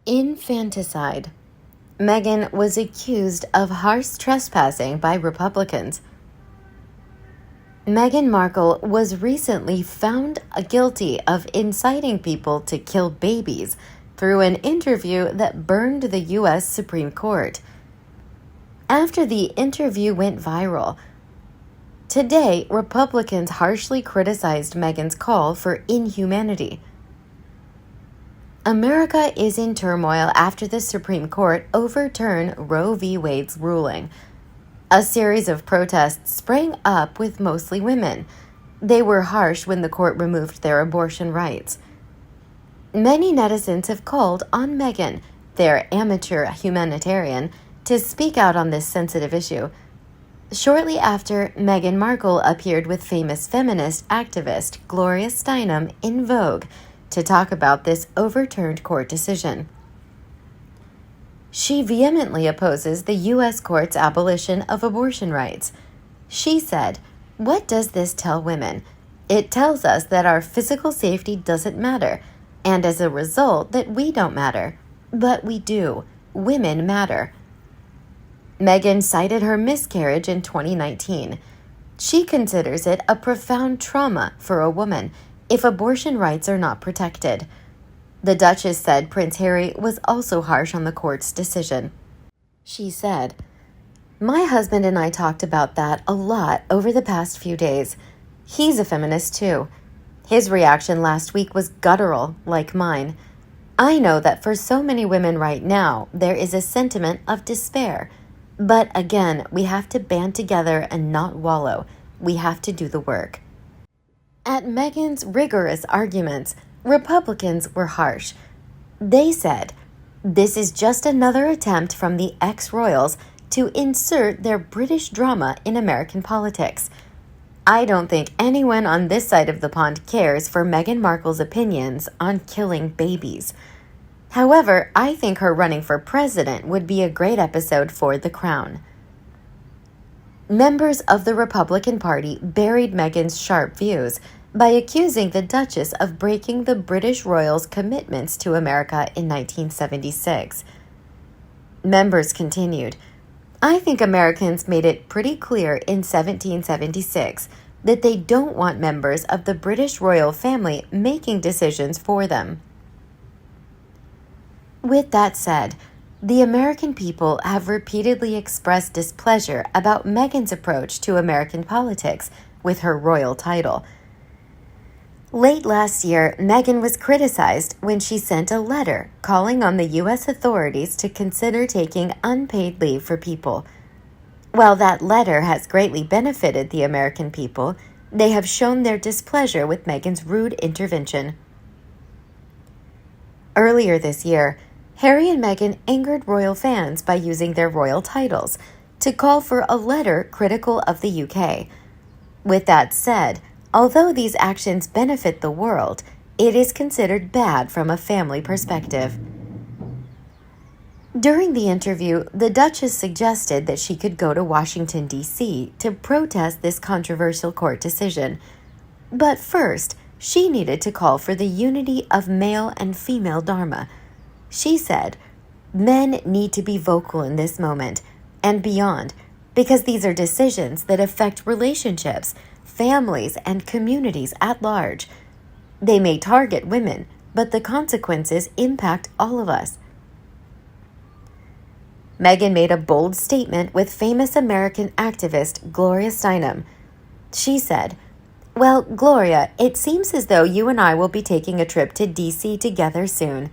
Infanticide. Meghan was accused of harsh trespassing by Republicans. Meghan Markle was recently found guilty of inciting people to kill babies through an interview that burned the U.S. Supreme Court. After the interview went viral, today Republicans harshly criticized Meghan's call for inhumanity. America is in turmoil after the Supreme Court overturned Roe v. Wade's ruling. A series of protests sprang up with mostly women. They were harsh when the court removed their abortion rights. Many netizens have called on Meghan, their amateur humanitarian, to speak out on this sensitive issue. Shortly after, Meghan Markle appeared with famous feminist activist Gloria Steinem in Vogue to talk about this overturned court decision. She vehemently opposes the U.S. court's abolition of abortion rights. She said, "What does this tell women? It tells us that our physical safety doesn't matter, and as a result that we don't matter. But we do. Women matter." Meghan cited her miscarriage in 2019. She considers it a profound trauma for a woman if abortion rights are not protected. The Duchess said Prince Harry was also harsh on the court's decision. She said, "My husband and I talked about that a lot over the past few days. He's a feminist too. His reaction last week was guttural, like mine. I know that for so many women right now, there is a sentiment of despair. But again, we have to band together and not wallow. We have to do the work." At Meghan's rigorous arguments, Republicans were harsh. They said, "This is just another attempt from the ex-royals to insert their British drama in American politics. I don't think anyone on this side of the pond cares for Meghan Markle's opinions on killing babies. However, I think her running for president would be a great episode for The Crown." Members of the Republican Party buried Meghan's sharp views by accusing the Duchess of breaking the British royals' commitments to America in 1976. Members continued, "I think Americans made it pretty clear in 1776 that they don't want members of the British royal family making decisions for them." With that said, the American people have repeatedly expressed displeasure about Meghan's approach to American politics with her royal title. Late last year, Meghan was criticized when she sent a letter calling on the U.S. authorities to consider taking unpaid leave for people. While that letter has greatly benefited the American people, they have shown their displeasure with Meghan's rude intervention. Earlier this year, Harry and Meghan angered royal fans by using their royal titles to call for a letter critical of the UK. With that said, although these actions benefit the world, it is considered bad from a family perspective. During the interview, the Duchess suggested that she could go to Washington, D.C. to protest this controversial court decision. But first, she needed to call for the unity of male and female Dharma. She said, "Men need to be vocal in this moment and beyond, because these are decisions that affect relationships, families, and communities at large. They may target women, but the consequences impact all of us." Meghan made a bold statement with famous American activist Gloria Steinem. She said, "Well, Gloria, it seems as though you and I will be taking a trip to D.C. together soon."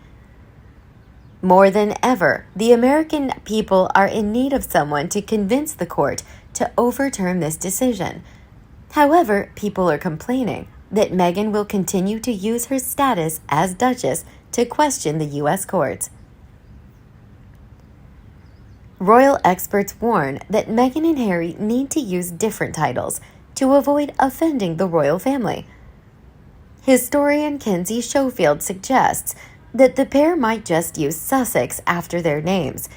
More than ever, the American people are in need of someone to convince the court to overturn this decision. However, people are complaining that Meghan will continue to use her status as Duchess to question the U.S. courts. Royal experts warn that Meghan and Harry need to use different titles to avoid offending the royal family. Historian Kenzie Schofield suggests that the pair might just use Sussex after their names.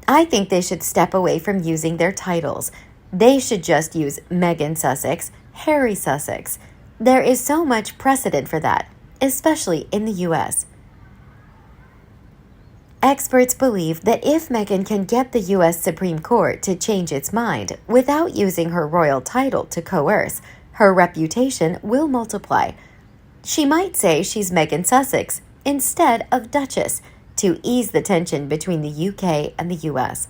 I think they should step away from using their titles. They should just use Meghan Sussex, Harry Sussex. There is so much precedent for that, especially in the U.S. Experts believe that if Meghan can get the U.S. Supreme Court to change its mind without using her royal title to coerce, her reputation will multiply. She might say she's Meghan Sussex instead of Duchess to ease the tension between the UK and the US.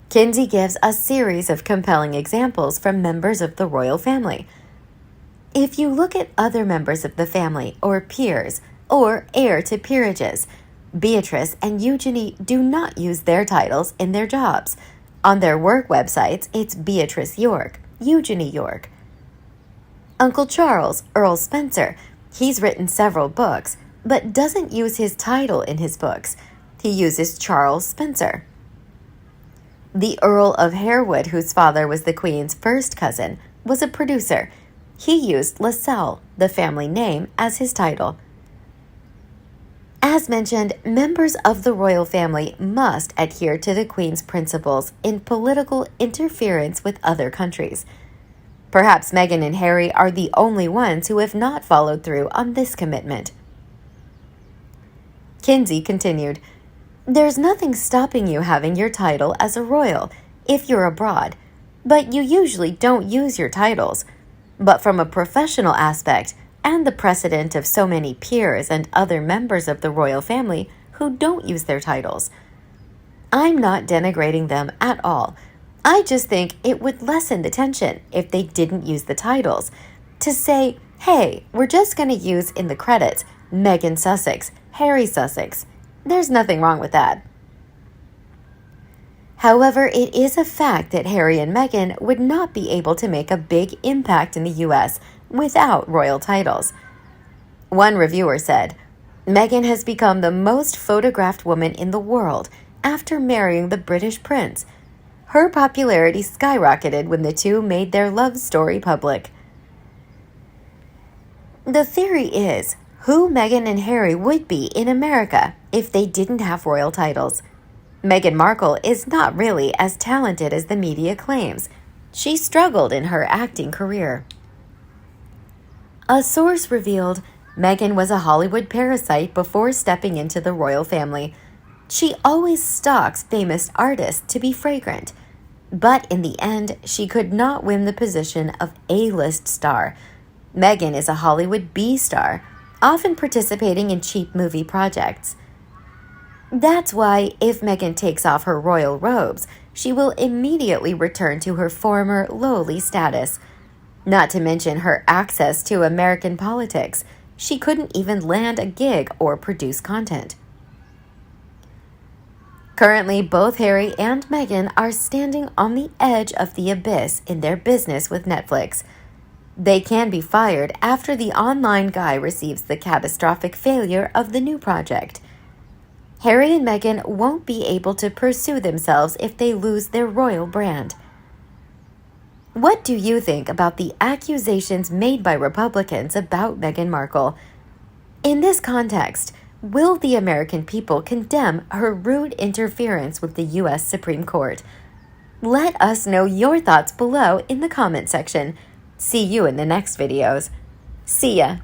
Kinsey gives a series of compelling examples from members of the royal family. If you look at other members of the family or peers or heir to peerages, Beatrice and Eugenie do not use their titles in their jobs. On their work websites, it's Beatrice York, Eugenie York. Uncle Charles, Earl Spencer, he's written several books, but doesn't use his title in his books. He uses Charles Spencer. The Earl of Harewood, whose father was the Queen's first cousin, was a producer. He used Lascelles, the family name, as his title. As mentioned, members of the royal family must adhere to the Queen's principles in political interference with other countries. Perhaps Meghan and Harry are the only ones who have not followed through on this commitment. Kinsey continued, "There's nothing stopping you having your title as a royal if you're abroad, but you usually don't use your titles. But from a professional aspect, and the precedent of so many peers and other members of the royal family who don't use their titles. I'm not denigrating them at all. I just think it would lessen the tension if they didn't use the titles. To say, hey, we're just going to use in the credits Meghan Sussex, Harry Sussex. There's nothing wrong with that." However, it is a fact that Harry and Meghan would not be able to make a big impact in the U.S. without royal titles. One reviewer said, "Meghan has become the most photographed woman in the world after marrying the British prince. Her popularity skyrocketed when the two made their love story public." The theory is who Meghan and Harry would be in America if they didn't have royal titles. Meghan Markle is not really as talented as the media claims. She struggled in her acting career. A source revealed Meghan was a Hollywood parasite before stepping into the royal family. She always stalks famous artists to be fragrant. But in the end, she could not win the position of A-list star. Meghan is a Hollywood B-star, often participating in cheap movie projects. That's why if Meghan takes off her royal robes, she will immediately return to her former lowly status. Not to mention her access to American politics. She couldn't even land a gig or produce content. Currently, both Harry and Meghan are standing on the edge of the abyss in their business with Netflix. They can be fired after the online guy receives the catastrophic failure of the new project. Harry and Meghan won't be able to pursue themselves if they lose their royal brand. What do you think about the accusations made by Republicans about Meghan Markle? In this context, will the American people condemn her rude interference with the U.S. Supreme Court? Let us know your thoughts below in the comment section. See you in the next videos. See ya!